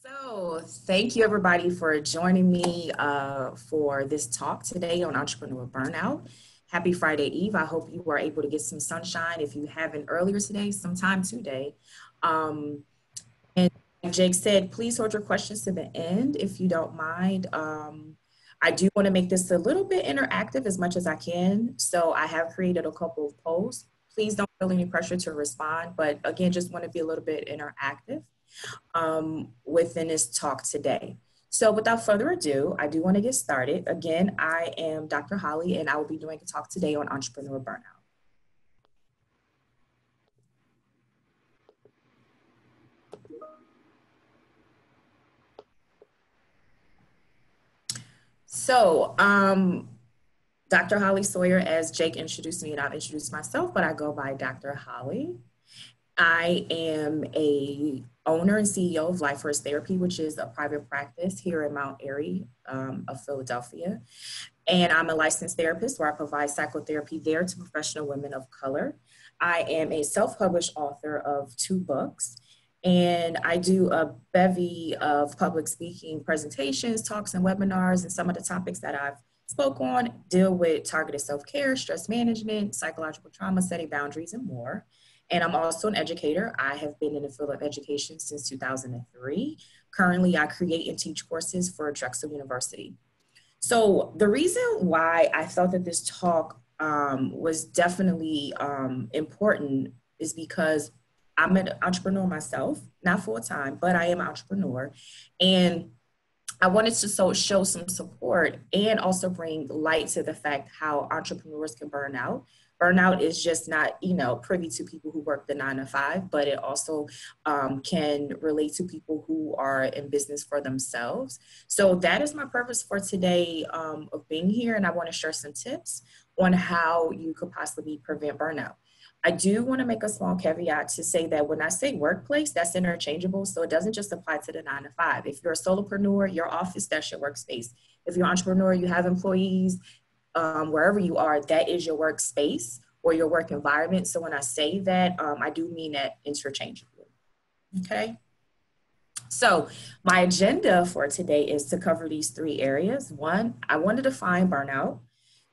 So, thank you everybody for joining me for this talk today on entrepreneur burnout. Happy Friday Eve. I hope you were able to get some sunshine. If you haven't earlier today, sometime today. And like Jake said, please hold your questions to the end if you don't mind. I do want to make this a little bit interactive as much as I can. So I have created a couple of polls. Please don't feel any pressure to respond, but again, just want to be a little bit interactive within this talk today. So without further ado, I do want to get started. Again, I am Dr. Holly, and I will be doing a talk today on entrepreneur burnout. So, Dr. Holly Sawyer, as Jake introduced me, and I've introduced myself, but I go by Dr. Holly. I am a owner and CEO of Life First Therapy, which is a private practice here in Mount Airy of Philadelphia. And I'm a licensed therapist where I provide psychotherapy there to professional women of color. I am a self-published author of 2 books, and I do a bevy of public speaking presentations, talks, and webinars, and some of the topics that I've spoke on deal with targeted self-care, stress management, psychological trauma, setting boundaries, and more. And I'm also an educator. I have been in the field of education since 2003. Currently, I create and teach courses for Drexel University. So the reason why I felt that this talk was definitely important is because I'm an entrepreneur myself, not full-time, but I am an entrepreneur. And I wanted to show some support and also bring light to the fact how entrepreneurs can burn out. Burnout is just not, privy to people who work the 9 to 5, but it also can relate to people who are in business for themselves. So that is my purpose for today of being here. And I want to share some tips on how you could possibly prevent burnout. I do want to make a small caveat to say that when I say workplace, that's interchangeable. So it doesn't just apply to the 9 to 5. If you're a solopreneur, your office, that's your workspace. If you're an entrepreneur, you have employees, wherever you are, that is your workspace or your work environment. So when I say that, I do mean that interchangeably. Okay. So my agenda for today is to cover these 3 areas. 1, I want to define burnout.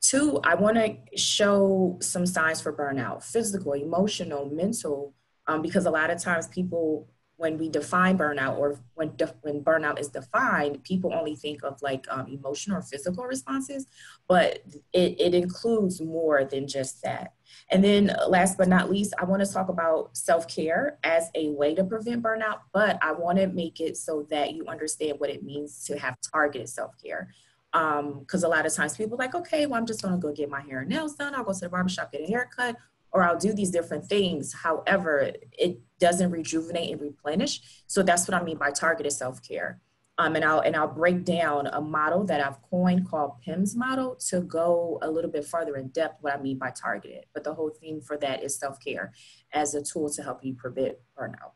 2, I want to show some signs for burnout, physical, emotional, mental, because a lot of times people, when we define burnout or when burnout is defined, people only think of like emotional or physical responses, but it includes more than just that. And then last but not least, I want to talk about self-care as a way to prevent burnout, but I want to make it so that you understand what it means to have targeted self-care. Because a lot of times people are like, okay, well, I'm just going to go get my hair and nails done. I'll go to the barbershop, get a haircut, or I'll do these different things. However, it doesn't rejuvenate and replenish. So that's what I mean by targeted self-care. And I'll break down a model that I've coined called PIMS model to go a little bit further in depth what I mean by targeted. But the whole theme for that is self-care as a tool to help you prevent burnout.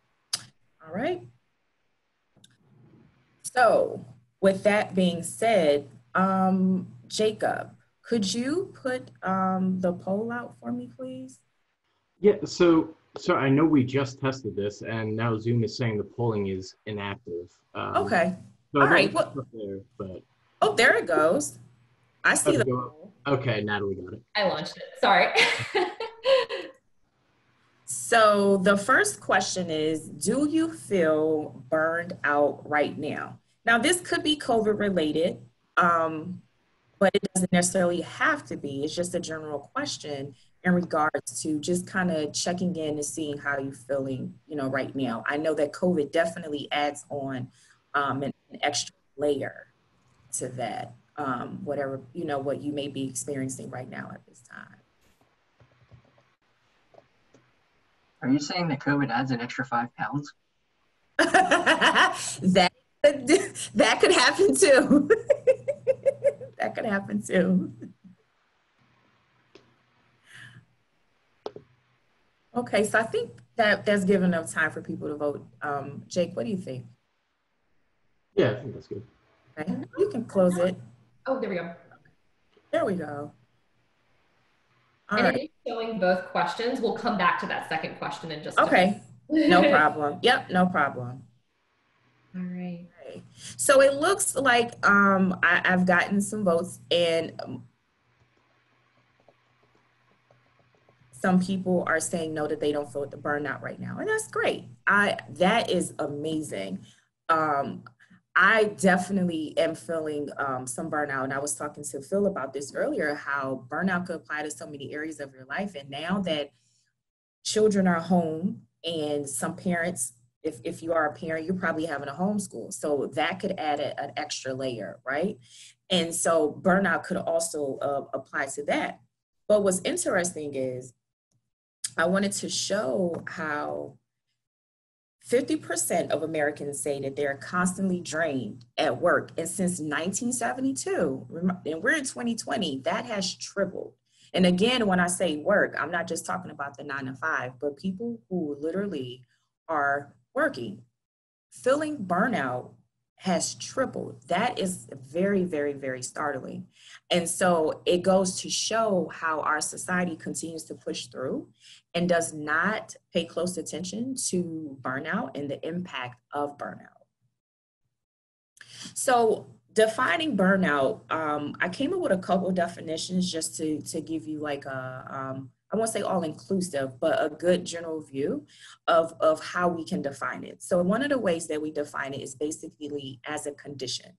All right. So with that being said, Jacob, could you put the poll out for me, please? Yeah, so I know we just tested this, and now Zoom is saying the polling is inactive. Okay. So all right. Oh, there it goes. I see the poll. Okay, Natalie got it. I launched it. Sorry. So the first question is, do you feel burned out right now? Now, this could be COVID related, but it doesn't necessarily have to be. It's just a general question in regards to just kind of checking in and seeing how you're feeling, right now. I know that COVID definitely adds on an extra layer to that, whatever, what you may be experiencing right now at this time. Are you saying that COVID adds an extra 5 pounds? that could happen too. That could happen too. Okay, so I think that's given enough time for people to vote. Jake, what do you think? Yeah, I think that's good. Okay, you can close it. Oh, there we go. There we go. All right. It is showing both questions. We'll come back to that second question in just a minute. No problem. Yep, no problem. All right. Okay. So it looks like I've gotten some votes, and some people are saying no, that they don't feel the burnout right now, and that's great. That is amazing. Um, I definitely am feeling some burnout, and I was talking to Phil about this earlier, how burnout could apply to so many areas of your life. And now that children are home, and some parents, if you are a parent, you're probably having a homeschool, so that could add an extra layer, right? And so burnout could also apply to that. But what's interesting is I wanted to show how 50% of Americans say that they're constantly drained at work. And since 1972, and we're in 2020, that has tripled. And again, when I say work, I'm not just talking about the 9 to 5, but people who literally are working. Feeling burnout has tripled. That is very, very, very startling. And so it goes to show how our society continues to push through and does not pay close attention to burnout and the impact of burnout. So defining burnout, I came up with a couple definitions just to give you like I won't say all inclusive, but a good general view of how we can define it. So one of the ways that we define it is basically as a condition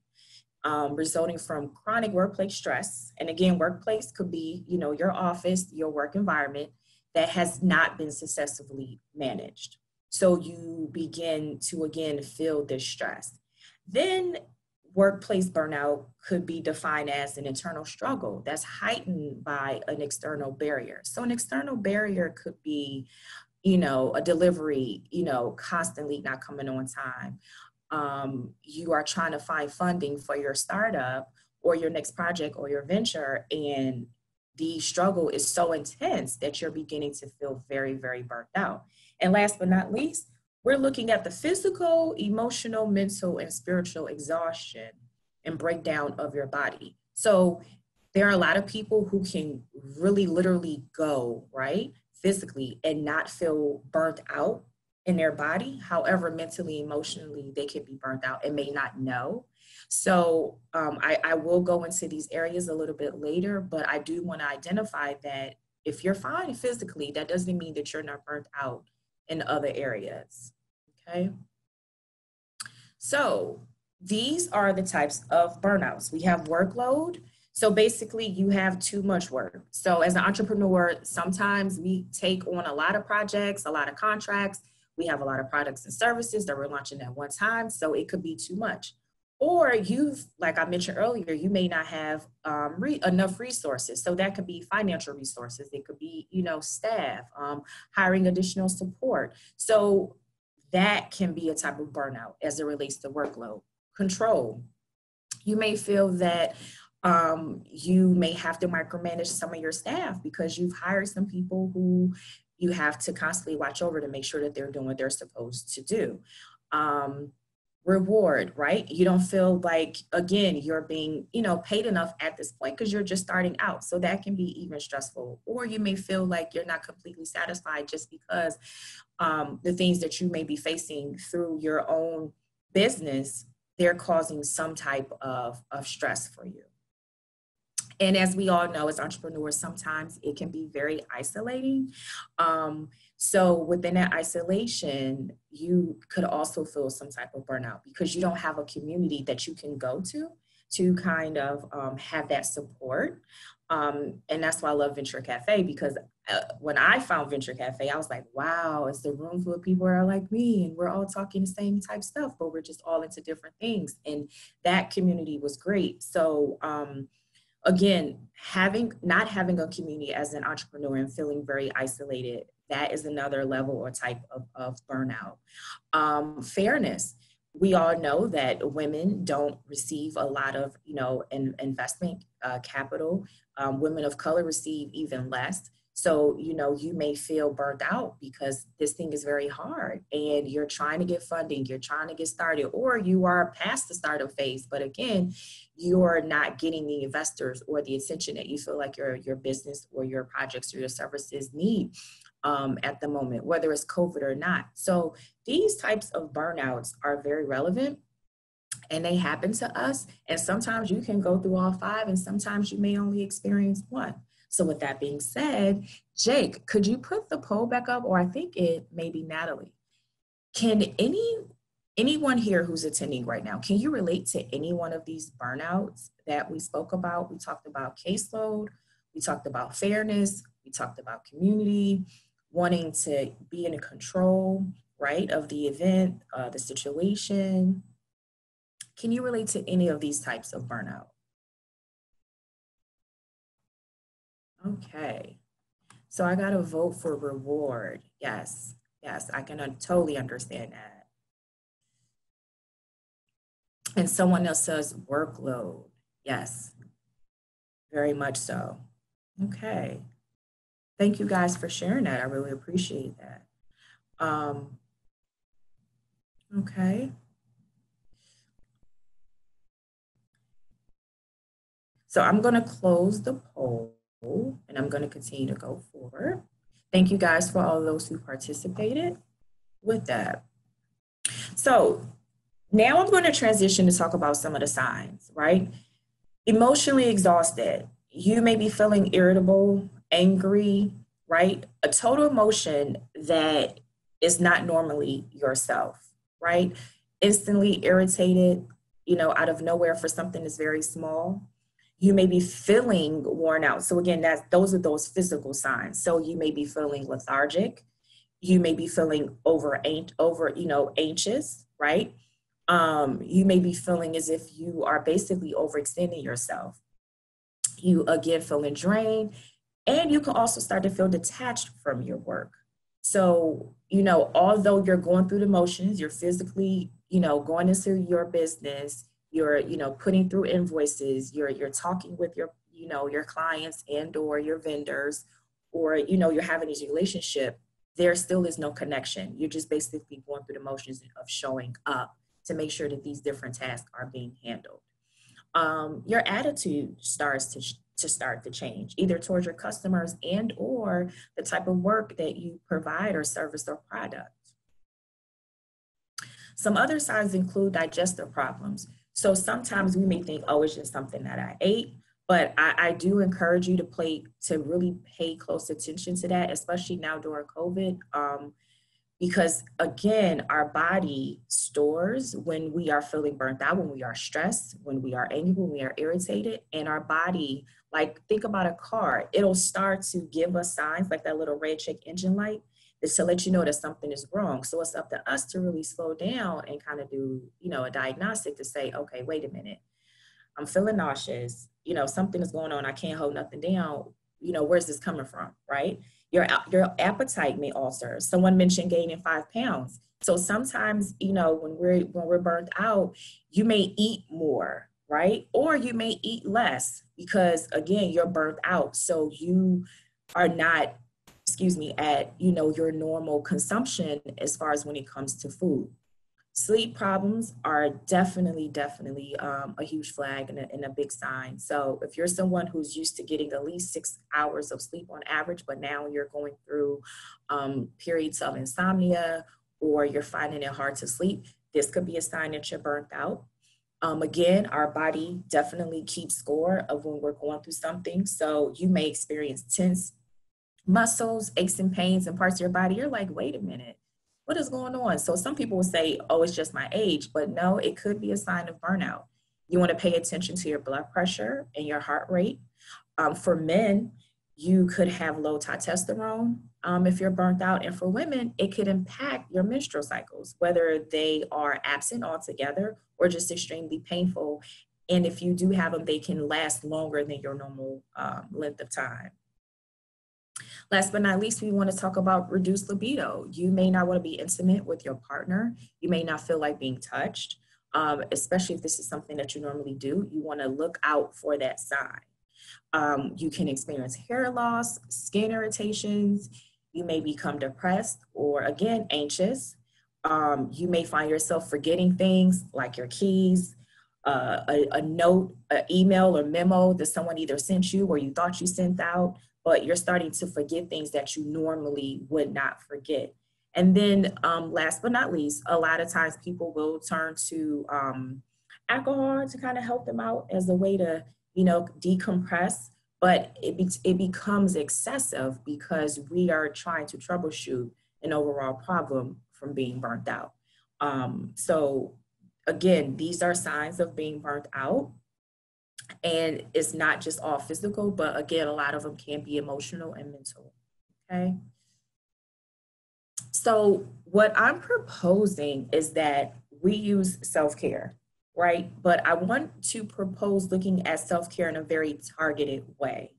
resulting from chronic workplace stress. And again, workplace could be, your office, your work environment that has not been successfully managed. So you begin to, again, feel this stress. Then workplace burnout could be defined as an internal struggle that's heightened by an external barrier. So an external barrier could be, a delivery, constantly not coming on time. You are trying to find funding for your startup or your next project or your venture, and the struggle is so intense that you're beginning to feel very, very burnt out. And last but not least, we're looking at the physical, emotional, mental, and spiritual exhaustion and breakdown of your body. So there are a lot of people who can really literally go, right, physically and not feel burnt out in their body. However, mentally, emotionally, they could be burnt out and may not know. So I will go into these areas a little bit later, but I do want to identify that if you're fine physically, that doesn't mean that you're not burnt out in other areas, okay? So these are the types of burnouts. We have workload. So basically you have too much work. So as an entrepreneur, sometimes we take on a lot of projects, a lot of contracts. We have a lot of products and services that we're launching at one time. So it could be too much. Or like I mentioned earlier, you may not have enough resources. So that could be financial resources. It could be, staff, hiring additional support. So that can be a type of burnout as it relates to workload. Control. You may feel that you may have to micromanage some of your staff because you've hired some people who you have to constantly watch over to make sure that they're doing what they're supposed to do. Reward, right? You don't feel like, again, you're being, paid enough at this point because you're just starting out. So that can be even stressful. Or you may feel like you're not completely satisfied just because the things that you may be facing through your own business, they're causing some type of stress for you. And as we all know, as entrepreneurs, sometimes it can be very isolating. So within that isolation, you could also feel some type of burnout because you don't have a community that you can go to kind of have that support. And that's why I love Venture Cafe, because when I found Venture Cafe, I was like, wow, it's a room full of people that are like me, and we're all talking the same type stuff, but we're just all into different things. And that community was great. So, again, not having a community as an entrepreneur and feeling very isolated, that is another level or type of burnout. Fairness. We all know that women don't receive a lot of, investment capital. Women of color receive even less. So, you may feel burnt out because this thing is very hard and you're trying to get funding, you're trying to get started, or you are past the startup phase. But again, you're not getting the investors or the attention that you feel like your business or your projects or your services need at the moment, whether it's COVID or not. So these types of burnouts are very relevant. and they happen to us. And sometimes you can go through all 5, and sometimes you may only experience 1. So with that being said, Jake, could you put the poll back up? Or I think it may be Natalie. Can anyone here who's attending right now, can you relate to any one of these burnouts that we spoke about? We talked about caseload, we talked about fairness, we talked about community, wanting to be in control, right, of the event, the situation. Can you relate to any of these types of burnout? Okay, so I got to vote for reward. Yes, yes, I can totally understand that. And someone else says workload. Yes, very much so. Okay. Thank you guys for sharing that. I really appreciate that. Okay. So I'm going to close the poll and I'm going to continue to go forward. Thank you guys for all those who participated with that. So now I'm going to transition to talk about some of the signs, right? Emotionally exhausted. You may be feeling irritable, angry, right? A total emotion that is not normally yourself, right? Instantly irritated, out of nowhere for something that's very small. You may be feeling worn out. So again, those are those physical signs. So you may be feeling lethargic. You may be feeling anxious, right? You may be feeling as if you are basically overextending yourself. You again feeling drained, and you can also start to feel detached from your work. So, although you're going through the motions, you're physically, going into your business, you're, putting through invoices, you're talking with your clients and or your vendors, or, you're having this relationship, there still is no connection. You're just basically going through the motions of showing up to make sure that these different tasks are being handled. Your attitude starts to change, either towards your customers and or the type of work that you provide or service or product. Some other signs include digestive problems. So sometimes we may think, oh, it's just something that I ate, but I do encourage you to really pay close attention to that, especially now during COVID. Because again, our body stores when we are feeling burnt out, when we are stressed, when we are angry, when we are irritated, and our body, like think about a car, it'll start to give us signs like that little red check engine light to let you know that something is wrong. So it's up to us to really slow down and kind of do, a diagnostic to say, okay, wait a minute, I'm feeling nauseous, something is going on, I can't hold nothing down, where's this coming from, right? Your appetite may alter. Someone mentioned gaining 5 pounds. So sometimes, when we're burnt out, you may eat more, right? Or you may eat less because again, you're burnt out. So you are not, at, your normal consumption as far as when it comes to food. Sleep problems are definitely a huge flag and a big sign. So if you're someone who's used to getting at least 6 hours of sleep on average, but now you're going through periods of insomnia or you're finding it hard to sleep, this could be a sign that you're burnt out. Again, our body definitely keeps score of when we're going through something. So you may experience tense muscles, aches and pains in parts of your body. You're like, wait a minute, what is going on? So some people will say, oh, it's just my age, but no, it could be a sign of burnout. You want to pay attention to your blood pressure and your heart rate. For men, you could have low testosterone if you're burnt out. And for women, it could impact your menstrual cycles, whether they are absent altogether or just extremely painful. And if you do have them, they can last longer than your normal length of time. Last but not least, we want to talk about reduced libido. You may not want to be intimate with your partner. You may not feel like being touched, especially if this is something that you normally do. You want to look out for that sign. You can experience hair loss, skin irritations. You may become depressed or, again, anxious. You may find yourself forgetting things like your keys, a note, an email or memo that someone either sent you or you thought you sent out, but you're starting to forget things that you normally would not forget. And then last but not least, a lot of times people will turn to alcohol to kind of help them out as a way to, you know, decompress, but it becomes excessive because we are trying to troubleshoot an overall problem from being burnt out. So again, these are signs of being burnt out. And it's not just all physical, but again, a lot of them can be emotional and mental, okay? So what I'm proposing is that we use self-care, right? But I want to propose looking at self-care in a very targeted way.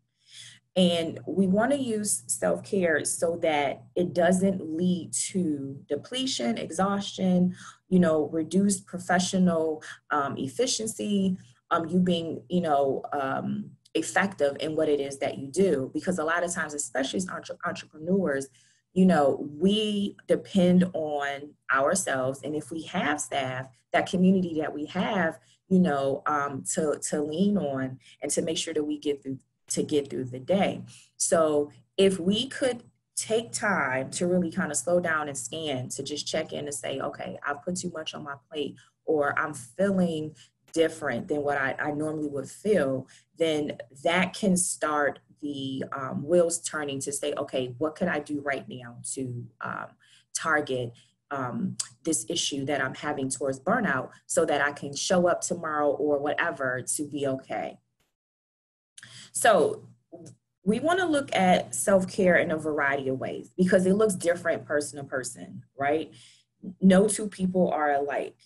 And we want to use self-care so that it doesn't lead to depletion, exhaustion, you know, reduced professional efficiency, you being, you know, effective in what it is that you do. Because a lot of times, especially as entrepreneurs, you know, we depend on ourselves. And if we have staff, that community that we have, you know, to lean on and to make sure that we get through the day. So if we could take time to really kind of slow down and scan, to just check in and say, okay, I've put too much on my plate, or I'm feeling different than what I normally would feel, then that can start the wheels turning to say, okay, what could I do right now to target this issue that I'm having towards burnout so that I can show up tomorrow or whatever to be okay. So we want to look at self-care in a variety of ways because it looks different person to person, right? No two people are alike.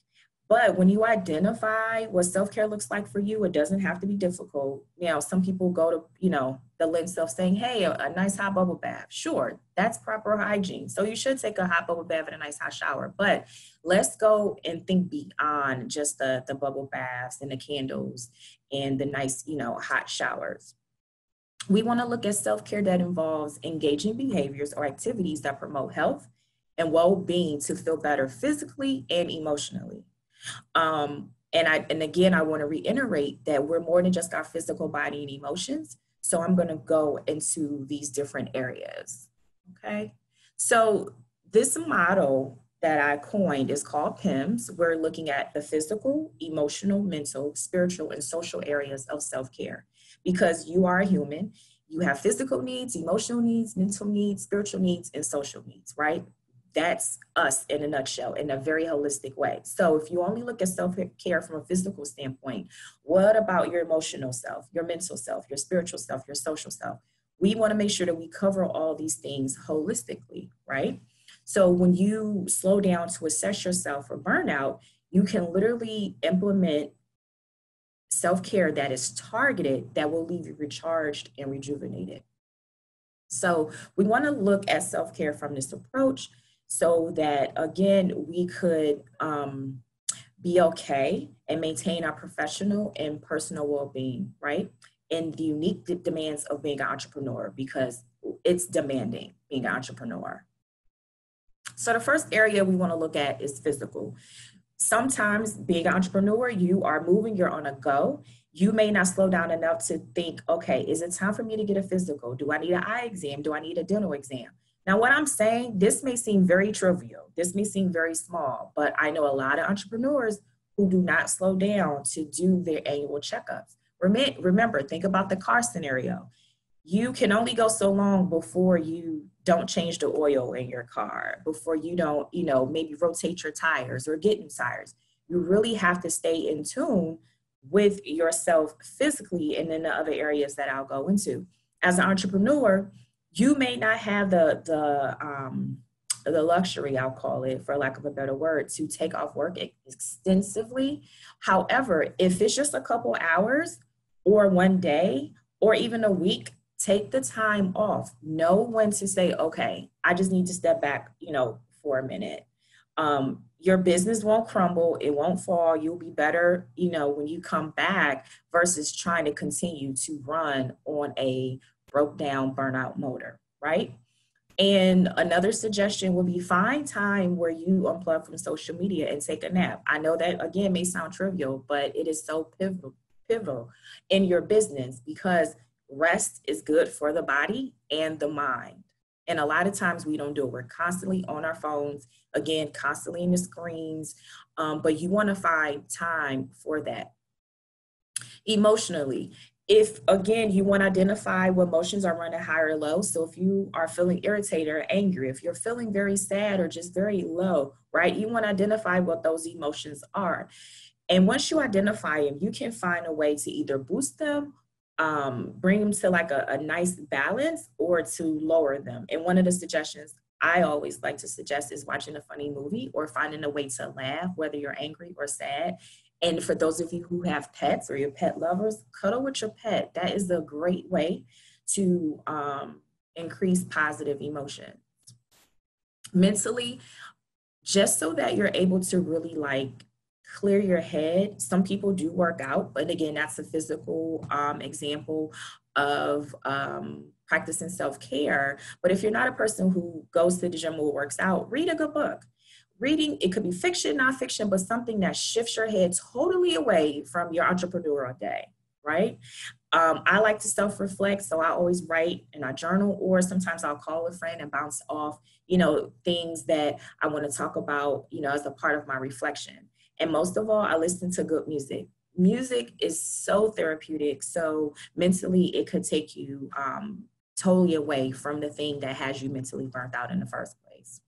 But when you identify what self-care looks like for you, it doesn't have to be difficult. You know, some people go to, you know, the lens of saying, hey, a nice hot bubble bath. Sure, that's proper hygiene. So you should take a hot bubble bath and a nice hot shower. But let's go and think beyond just the bubble baths and the candles and the nice, you know, hot showers. We want to look at self-care that involves engaging behaviors or activities that promote health and well-being to feel better physically and emotionally. And again, I want to reiterate that we're more than just our physical body and emotions. So I'm going to go into these different areas. Okay. So this model that I coined is called PIMS. We're looking at the physical, emotional, mental, spiritual, and social areas of self-care because you are a human. You have physical needs, emotional needs, mental needs, spiritual needs, and social needs, right? That's us in a nutshell, in a very holistic way. So if you only look at self-care from a physical standpoint, what about your emotional self, your mental self, your spiritual self, your social self? We want to make sure that we cover all these things holistically, right? So when you slow down to assess yourself for burnout, you can literally implement self-care that is targeted that will leave you recharged and rejuvenated. So we want to look at self-care from this approach so that, again, we could be okay and maintain our professional and personal well-being, right? And the unique demands of being an entrepreneur because it's demanding being an entrepreneur. So the first area we want to look at is physical. Sometimes being an entrepreneur, you are moving, you're on a go. You may not slow down enough to think, okay, is it time for me to get a physical? Do I need an eye exam? Do I need a dental exam? Now, what I'm saying, this may seem very trivial. This may seem very small, but I know a lot of entrepreneurs who do not slow down to do their annual checkups. Remember, think about the car scenario. You can only go so long before you don't change the oil in your car, before you don't, you know, maybe rotate your tires or get new tires. You really have to stay in tune with yourself physically and in the other areas that I'll go into. As an entrepreneur, you may not have the luxury, I'll call it, for lack of a better word, to take off work extensively. However, if it's just a couple hours or one day or even a week, take the time off. Know when to say, okay, I just need to step back, you know, for a minute. Your business won't crumble. It won't fall. You'll be better, you know, when you come back versus trying to continue to run on a broke down burnout motor, right? And another suggestion would be find time where you unplug from social media and take a nap. I know that, again, may sound trivial, but it is so pivotal in your business because rest is good for the body and the mind. And a lot of times we don't do it. We're constantly on our phones, again, constantly in the screens. but you want to find time for that. Emotionally, if again you want to identify what emotions are running high or low, so if you are feeling irritated or angry, if you're feeling very sad or just very low, right, you want to identify what those emotions are. And once you identify them, you can find a way to either boost them, bring them to like a nice balance, or to lower them. And one of the suggestions I always like to suggest is watching a funny movie or finding a way to laugh, whether you're angry or sad. And for those of you who have pets or you're pet lovers, cuddle with your pet. That is a great way to increase positive emotion. Mentally, just so that you're able to really like clear your head. Some people do work out, but again, that's a physical example of practicing self-care. But if you're not a person who goes to the gym or works out, read a good book. Reading, it could be fiction, nonfiction, but something that shifts your head totally away from your entrepreneurial day, right? I like to self-reflect, so I always write in a journal, or sometimes I'll call a friend and bounce off, things that I want to talk about, as a part of my reflection. And most of all, I listen to good music. Music is so therapeutic. So mentally, it could take you totally away from the thing that has you mentally burnt out in the first place.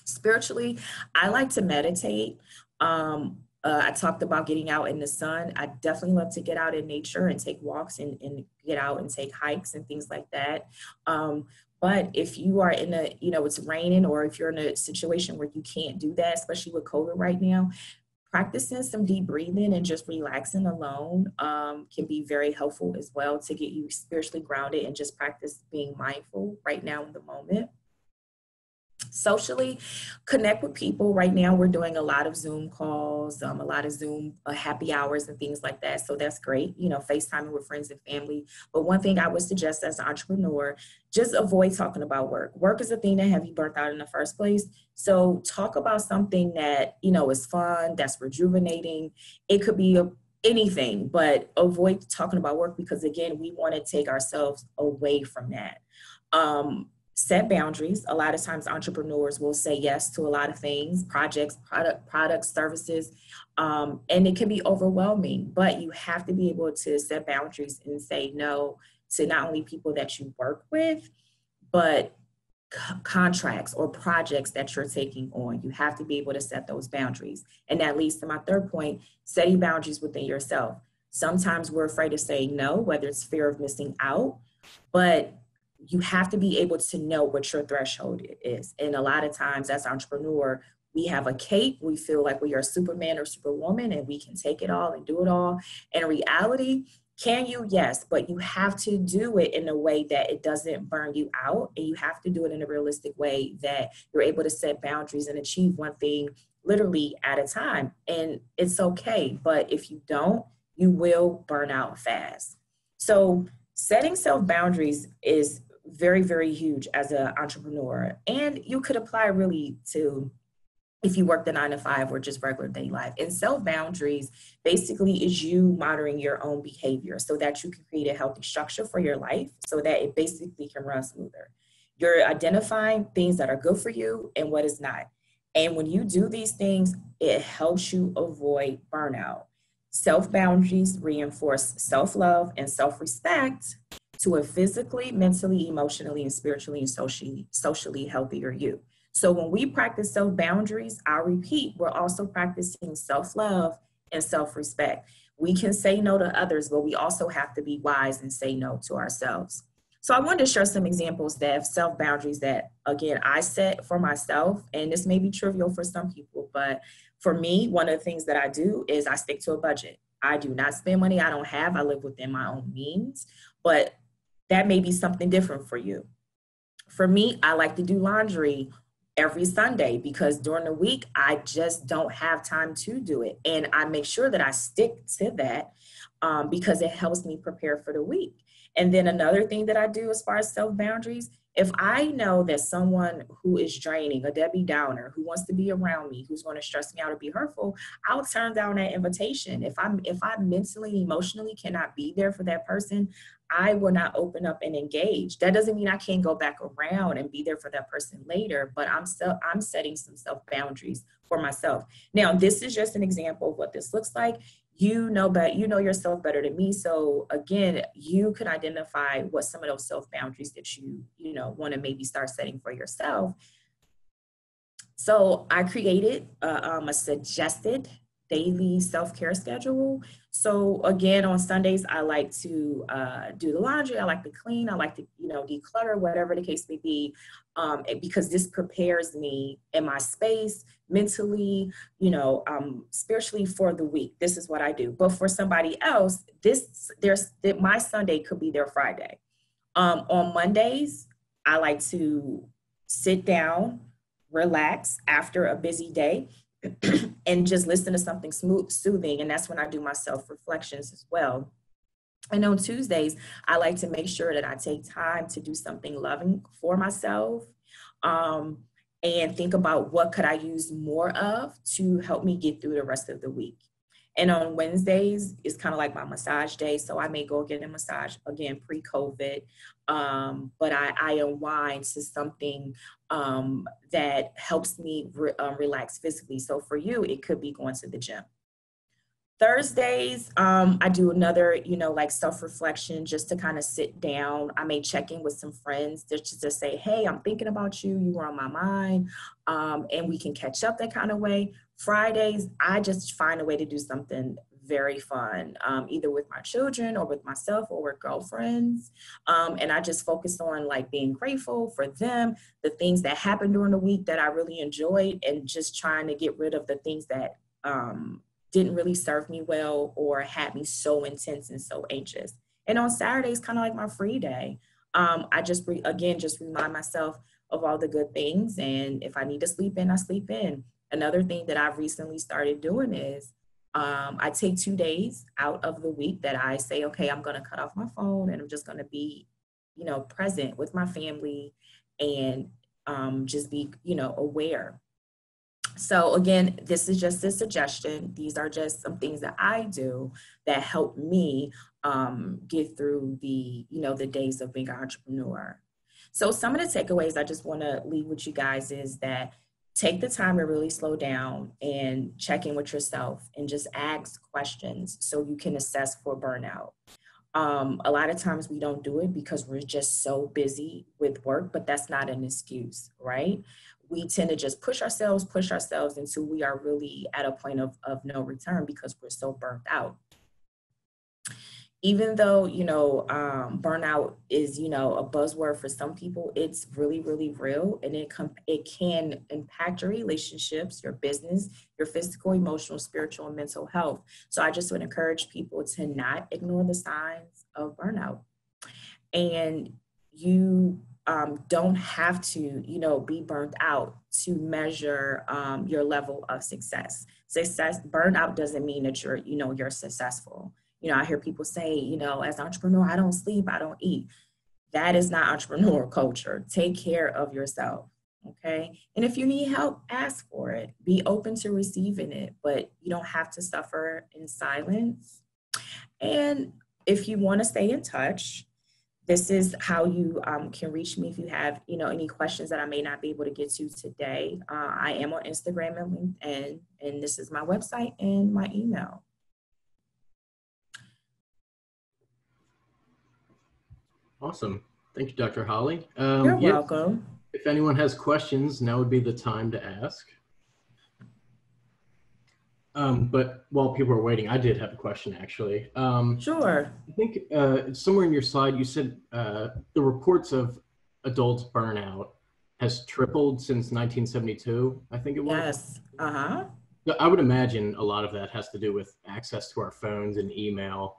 Spiritually, I like to meditate. I talked about getting out in the sun. I definitely love to get out in nature and take walks and get out and take hikes and things like that. But if you are in it's raining, or if you're in a situation where you can't do that, especially with COVID right now, practicing some deep breathing and just relaxing alone can be very helpful as well to get you spiritually grounded, and just practice being mindful right now in the moment. Socially, connect with people. Right now, we're doing a lot of Zoom calls, a lot of Zoom happy hours and things like that. So that's great, FaceTiming with friends and family. But one thing I would suggest as an entrepreneur, just avoid talking about work. Work is a thing that have you burnt out in the first place. So talk about something that, is fun, that's rejuvenating. It could be anything, but avoid talking about work, because again, we want to take ourselves away from that. Set boundaries. A lot of times entrepreneurs will say yes to a lot of things, projects, products, services, and it can be overwhelming, but you have to be able to set boundaries and say no to not only people that you work with, but contracts or projects that you're taking on. You have to be able to set those boundaries. And that leads to my third point, setting boundaries within yourself. Sometimes we're afraid of saying no, whether it's fear of missing out, but you have to be able to know what your threshold is. And a lot of times as an entrepreneur, we have a cape. We feel like we are Superman or Superwoman and we can take it all and do it all. In reality, can you? Yes, but you have to do it in a way that it doesn't burn you out. And you have to do it in a realistic way that you're able to set boundaries and achieve one thing literally at a time. And it's okay. But if you don't, you will burn out fast. So setting self boundaries is very, very huge as an entrepreneur. And you could apply really to if you work the 9 to 5 or just regular day life. And self boundaries basically is you monitoring your own behavior so that you can create a healthy structure for your life so that it basically can run smoother. You're identifying things that are good for you and what is not. And when you do these things, it helps you avoid burnout. Self boundaries reinforce self-love and self-respect to a physically, mentally, emotionally, and spiritually and socially healthier you. So when we practice self-boundaries, I'll repeat, we're also practicing self-love and self-respect. We can say no to others, but we also have to be wise and say no to ourselves. So I wanted to share some examples that of self-boundaries that, again, I set for myself. And this may be trivial for some people, but for me, one of the things that I do is I stick to a budget. I do not spend money I don't have. I live within my own means, but that may be something different for you. For me, I like to do laundry every Sunday because during the week, I just don't have time to do it. And I make sure that I stick to that because it helps me prepare for the week. And then another thing that I do as far as self-boundaries, if I know that someone who is draining, a Debbie Downer, who wants to be around me, who's going to stress me out or be hurtful, I'll turn down that invitation. If I mentally, emotionally cannot be there for that person, I will not open up and engage. That doesn't mean I can't go back around and be there for that person later, but I'm setting some self boundaries for myself. Now, this is just an example of what this looks like. You know yourself better than me. So again, you can identify what some of those self boundaries that you want to maybe start setting for yourself. So I created a suggested daily self-care schedule. So again, on Sundays, I like to do the laundry. I like to clean. I like to, declutter, whatever the case may be, because this prepares me in my space, mentally, spiritually for the week. This is what I do. But for somebody else, my Sunday could be their Friday. On Mondays, I like to sit down, relax after a busy day, and just listen to something soothing. And that's when I do my self-reflections as well. And on Tuesdays, I like to make sure that I take time to do something loving for myself, and think about what could I use more of to help me get through the rest of the week. And on Wednesdays, it's kind of like my massage day. So I may go get a massage, again, pre-COVID, but I unwind to something that helps me relax physically. So for you, it could be going to the gym. Thursdays, I do another, like self-reflection, just to kind of sit down. I may check in with some friends just to say, hey, I'm thinking about you. You were on my mind, and we can catch up that kind of way. Fridays, I just find a way to do something very fun, either with my children or with myself or with girlfriends. And I just focus on like being grateful for them, the things that happened during the week that I really enjoyed, and just trying to get rid of the things that didn't really serve me well or had me so intense and so anxious. And on Saturdays, kind of like my free day, I just remind myself of all the good things. And if I need to sleep in, I sleep in. Another thing that I've recently started doing is I take 2 days out of the week that I say, okay, I'm going to cut off my phone and I'm just going to be, present with my family and just be, aware. So again, this is just a suggestion. These are just some things that I do that help me get through the days of being an entrepreneur. So some of the takeaways I just want to leave with you guys is that take the time to really slow down and check in with yourself and just ask questions so you can assess for burnout. A lot of times we don't do it because we're just so busy with work, but that's not an excuse, right? We tend to just push ourselves until we are really at a point of no return because we're so burnt out. Even though, burnout is, a buzzword for some people, it's really, really real. And it can impact your relationships, your business, your physical, emotional, spiritual, and mental health. So I just would encourage people to not ignore the signs of burnout. And you don't have to, be burnt out to measure your level of success. Burnout doesn't mean that you're successful. I hear people say, as an entrepreneur, I don't sleep, I don't eat. That is not entrepreneur culture. Take care of yourself, okay? And if you need help, ask for it. Be open to receiving it, but you don't have to suffer in silence. And if you want to stay in touch, this is how you can reach me if you have, any questions that I may not be able to get to today. I am on Instagram and LinkedIn, and this is my website and my email. Awesome. Thank you, Dr. Holly. You're welcome. If anyone has questions, now would be the time to ask. But while people are waiting, I did have a question, actually. Sure. I think somewhere in your slide, you said the reports of adults burnout has tripled since 1972, I think it was. Yes. Uh-huh. I would imagine a lot of that has to do with access to our phones and email.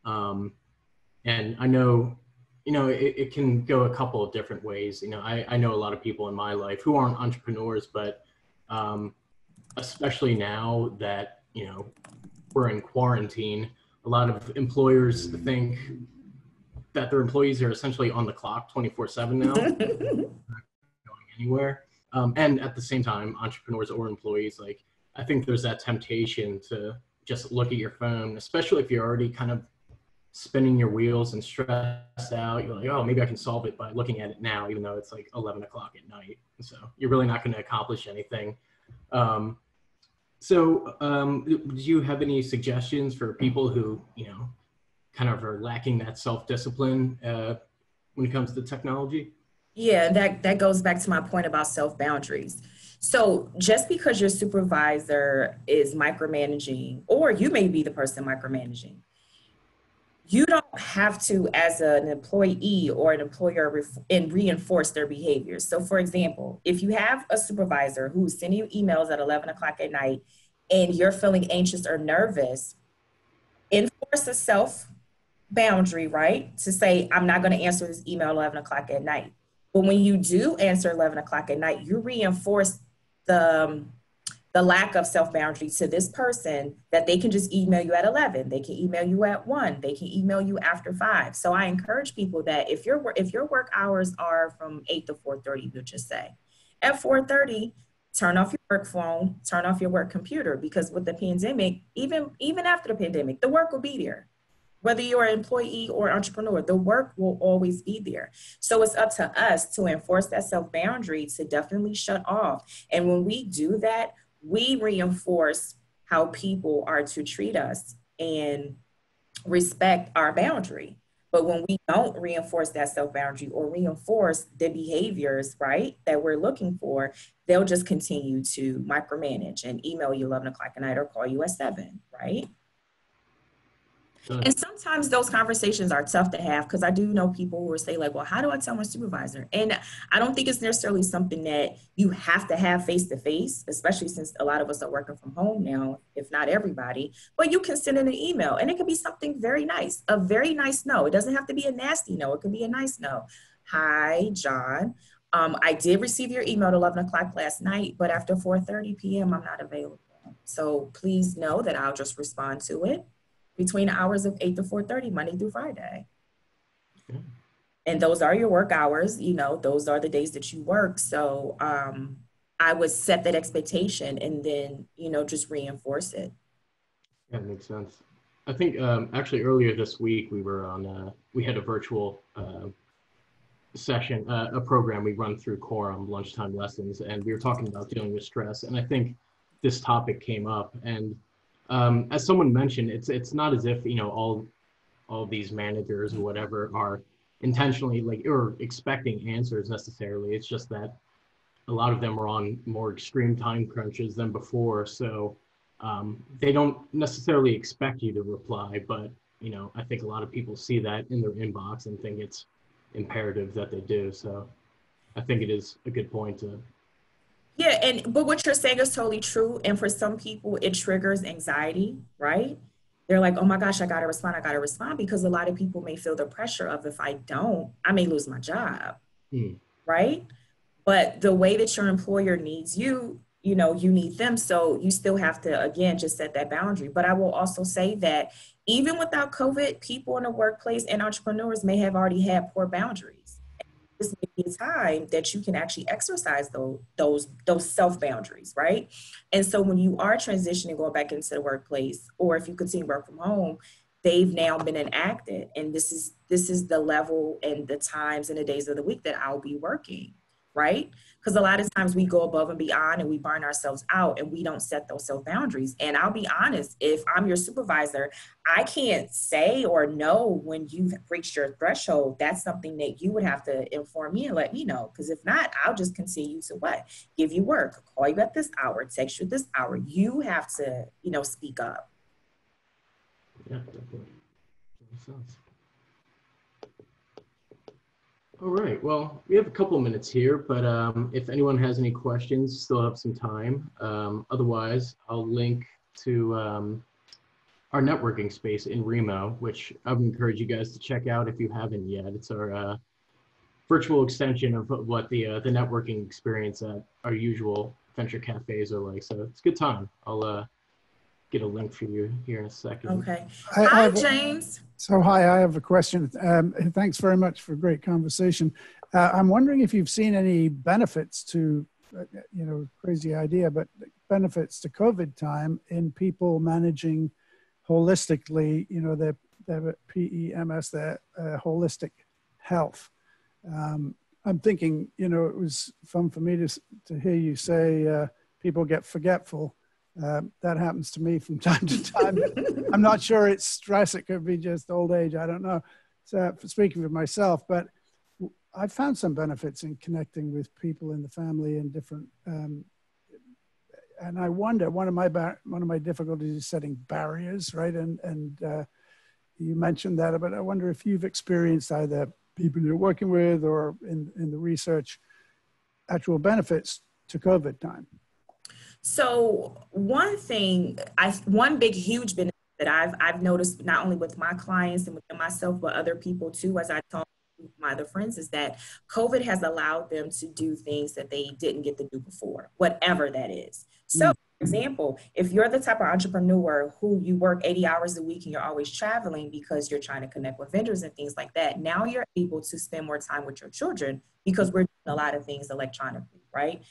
And I know, it can go a couple of different ways. I know a lot of people in my life who aren't entrepreneurs, but especially now that, we're in quarantine, a lot of employers think that their employees are essentially on the clock 24/7 now, not going anywhere. And at the same time, entrepreneurs or employees, I think there's that temptation to just look at your phone, especially if you're already kind of spinning your wheels and stressed out. You're like, oh, maybe I can solve it by looking at it now, even though it's like 11 o'clock at night. So you're really not going to accomplish anything. Do you have any suggestions for people who, kind of are lacking that self-discipline when it comes to technology? Yeah, that goes back to my point about self-boundaries. So just because your supervisor is micromanaging, or you may be the person micromanaging, you don't have to, as an employee or an employer, reinforce their behaviors. So for example, if you have a supervisor who's sending you emails at 11 o'clock at night and you're feeling anxious or nervous, enforce a self boundary, right? To say, I'm not going to answer this email 11 o'clock at night. But when you do answer 11 o'clock at night, you reinforce the lack of self-boundary to this person that they can just email you at 11. They can email you at 1. They can email you after 5. So I encourage people that if your work hours are from 8 to 4:30, we'll just say, at 4:30, turn off your work phone, turn off your work computer, because with the pandemic, even after the pandemic, the work will be there. Whether you're an employee or entrepreneur, the work will always be there. So it's up to us to enforce that self-boundary to definitely shut off. And when we do that, we reinforce how people are to treat us and respect our boundary. But when we don't reinforce that self-boundary or reinforce the behaviors, right, that we're looking for, they'll just continue to micromanage and email you 11 o'clock at night or call you at 7, right? And sometimes those conversations are tough to have, because I do know people who will say like, well, how do I tell my supervisor? And I don't think it's necessarily something that you have to have face to face, especially since a lot of us are working from home now, if not everybody, but you can send in an email and it could be something very nice, a very nice no. It doesn't have to be a nasty no. It could be a nice no. Hi, John. I did receive your email at 11 o'clock last night, but after 4:30 p.m., I'm not available. So please know that I'll just respond to it between the hours of 8 to 4:30, Monday through Friday. Okay. And those are your work hours, those are the days that you work. So I would set that expectation and then, just reinforce it. Yeah, that makes sense. I think actually earlier this week, we had a virtual session, a program we run through Quorum, lunchtime lessons, and we were talking about dealing with stress. And I think this topic came up, and as someone mentioned, it's not as if, all these managers or whatever are intentionally or expecting answers necessarily. It's just that a lot of them are on more extreme time crunches than before. So they don't necessarily expect you to reply, but, I think a lot of people see that in their inbox and think it's imperative that they do. So I think it is a good point to. Yeah, but what you're saying is totally true. And for some people, it triggers anxiety, right? They're like, oh my gosh, I gotta respond, because a lot of people may feel the pressure of, if I don't, I may lose my job, right? But the way that your employer needs you, you need them. So you still have to, again, just set that boundary. But I will also say that even without COVID, people in the workplace and entrepreneurs may have already had poor boundaries. This may be a time that you can actually exercise those self boundaries, right? And so when you are transitioning, going back into the workplace, or if you continue to work from home, they've now been enacted. And this is the level and the times and the days of the week that I'll be working, right? Because a lot of times we go above and beyond and we burn ourselves out and we don't set those self boundaries. And I'll be honest, if I'm your supervisor, I can't say or know when you've reached your threshold. That's something that you would have to inform me and let me know. Because if not, I'll just continue to what? Give you work, call you at this hour, text you at this hour. You have to, speak up. Yeah, definitely. Makes sense. All right, well, we have a couple of minutes here, but if anyone has any questions, still have some time. Otherwise, I'll link to our networking space in Remo, which I would encourage you guys to check out if you haven't yet. It's our virtual extension of what the networking experience at our usual venture cafes are like. So it's a good time. I'll get a link for you here in a second. Okay. Hi, James. Hi, I have a question. Thanks very much for a great conversation. I'm wondering if you've seen any benefits to, crazy idea, but benefits to COVID time in people managing holistically, PEMS, the holistic health. I'm thinking, you know, it was fun for me to hear you say people get forgetful. That happens to me from time to time. I'm not sure it's stress. It could be just old age. I don't know. So speaking for myself, but I've found some benefits in connecting with people in the family and different. And I wonder, one of my difficulties is setting barriers, right? And you mentioned that, but I wonder if you've experienced either people you're working with or in the research actual benefits to COVID time. So one thing, one big, huge benefit that I've noticed not only with my clients and with myself, but other people too, as I talk to my other friends, is that COVID has allowed them to do things that they didn't get to do before, whatever that is. So, for example, if you're the type of entrepreneur who you work 80 hours a week and you're always traveling because you're trying to connect with vendors and things like that, now you're able to spend more time with your children because we're doing a lot of things electronically, right?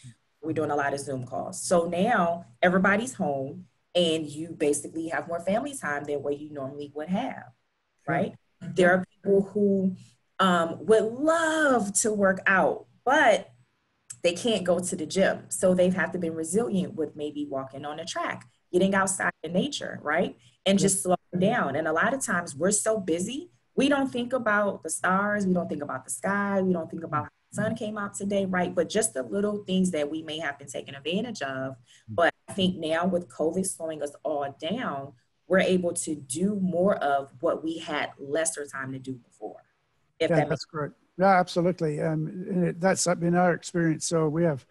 We're doing a lot of Zoom calls. So now everybody's home and you basically have more family time than what you normally would have, right? Yeah. There are people who would love to work out, but they can't go to the gym. So they've had to be resilient with maybe walking on a track, getting outside in nature, right? And just slowing down. And a lot of times we're so busy, we don't think about the stars, we don't think about the sky, we don't think about how the sun came out today, right? But just the little things that we may have been taking advantage of. But I think now with COVID slowing us all down, we're able to do more of what we had lesser time to do before. If yeah, that that's great. Yeah, absolutely. That's been our experience. So we have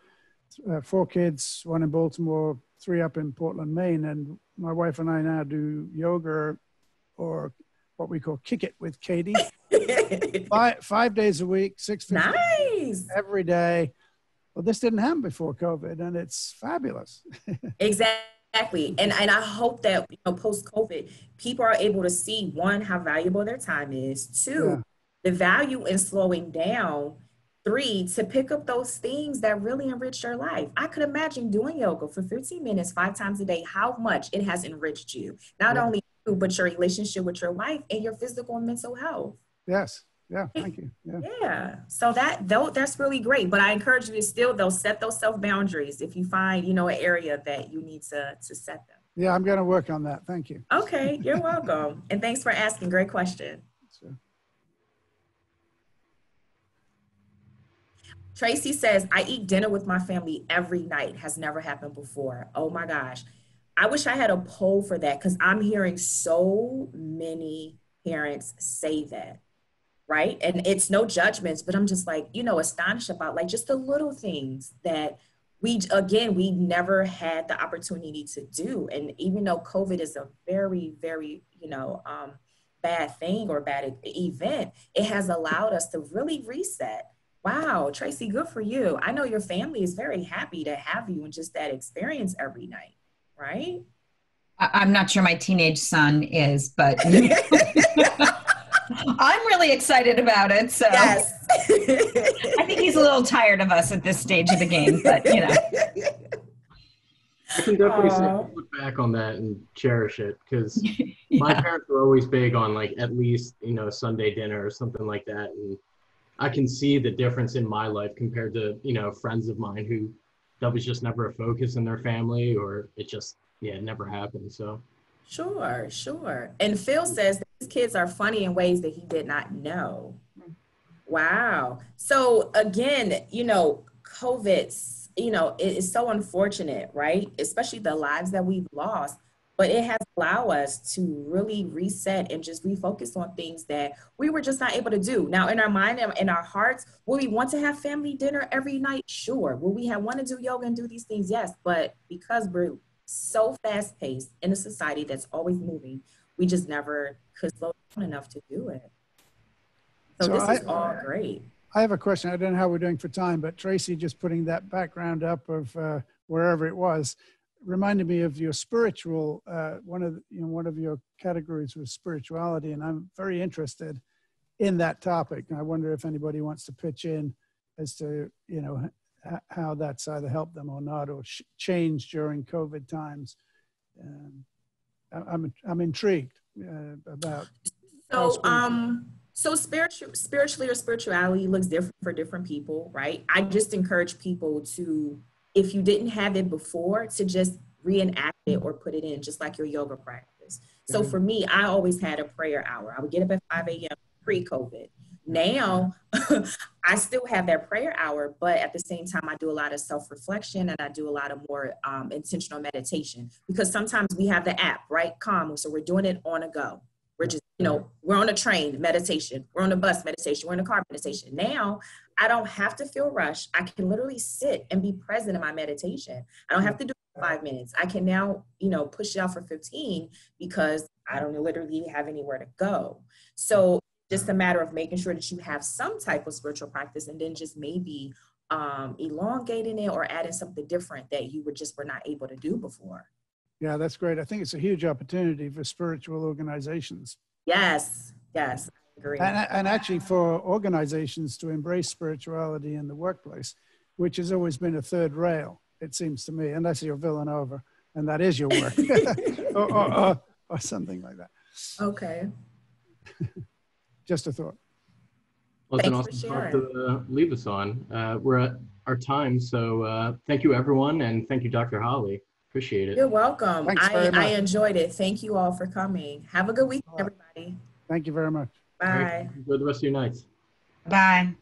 4 kids, 1 in Baltimore, 3 up in Portland, Maine. And my wife and I now do yoga, or what we call kick it with Katie. 5 days a week, 6 nice every day. Well, this didn't happen before COVID, and it's fabulous. Exactly. And I hope that, you know, post-COVID, people are able to see, 1, how valuable their time is, 2, the value in slowing down, 3, to pick up those things that really enrich your life. I could imagine doing yoga for 15 minutes, 5 times a day, how much it has enriched you. Not only you, but your relationship with your wife and your physical and mental health. Yes. Yeah, thank you. Yeah. So that's really great. But I encourage you to still, though, set those self-boundaries if you find, you know, an area that you need to set them. Yeah, I'm going to work on that. Thank you. Okay, you're welcome. And thanks for asking. Great question. Sure. Tracy says, I eat dinner with my family every night. Has never happened before. Oh my gosh. I wish I had a poll for that, because I'm hearing so many parents say that, right? And it's no judgments, but I'm just like, you know, astonished about like just the little things that we never had the opportunity to do. And even though COVID is a very, very, you know, bad thing or bad event, it has allowed us to really reset. Wow, Tracy, good for you. I know your family is very happy to have you and just that experience every night, right? I'm not sure my teenage son is, but I'm really excited about it. So yes. I think he's a little tired of us at this stage of the game, but you know. I can definitely say, look back on that and cherish it, because my parents were always big on like at least, you know, Sunday dinner or something like that. And I can see the difference in my life compared to, you know, friends of mine who that was just never a focus in their family, or it just, it never happened. So. Sure. And Phil says that his kids are funny in ways that he did not know. Wow. So again, you know, COVID, you know, it is so unfortunate, right? Especially the lives that we've lost, but it has allowed us to really reset and just refocus on things that we were just not able to do. Now, in our mind and in our hearts, will we want to have family dinner every night? Sure. Will we want to do yoga and do these things? Yes. But because we're so fast paced in a society that's always moving, we just never could slow down enough to do it. So this is all great. I have a question. I don't know how we're doing for time, but Tracy just putting that background up of wherever it was reminded me of your spiritual. One of your categories was spirituality, and I'm very interested in that topic. And I wonder if anybody wants to pitch in as to, you know, how that's either helped them or not, or changed during COVID times. I'm intrigued about. So, spiritually or spirituality looks different for different people, right? I just encourage people to, if you didn't have it before, to just reenact it or put it in, just like your yoga practice. So for me, I always had a prayer hour. I would get up at 5 a.m. pre-COVID. Now, I still have that prayer hour, but at the same time, I do a lot of self-reflection and I do a lot of more intentional meditation, because sometimes we have the app, right? Calm. So we're doing it on a go. We're just, we're on a train, meditation. We're on a bus, meditation. We're in a car, meditation. Now, I don't have to feel rushed. I can literally sit and be present in my meditation. I don't have to do it for 5 minutes. I can now, push it out for 15 because I don't literally have anywhere to go. So just a matter of making sure that you have some type of spiritual practice, and then just maybe elongating it or adding something different that you were not able to do before. Yeah, that's great. I think it's a huge opportunity for spiritual organizations. Yes, I agree. And actually for organizations to embrace spirituality in the workplace, which has always been a third rail, it seems to me, unless you're Villanova and that is your work or something like that. Okay. Just a thought. Well, it's an awesome talk to leave us on. We're at our time, so thank you, everyone, and thank you, Dr. Holly. Appreciate it. You're welcome. Thanks very much. I enjoyed it. Thank you all for coming. Have a good week, everybody. Thank you very much. Bye. Enjoy the rest of your nights. Bye.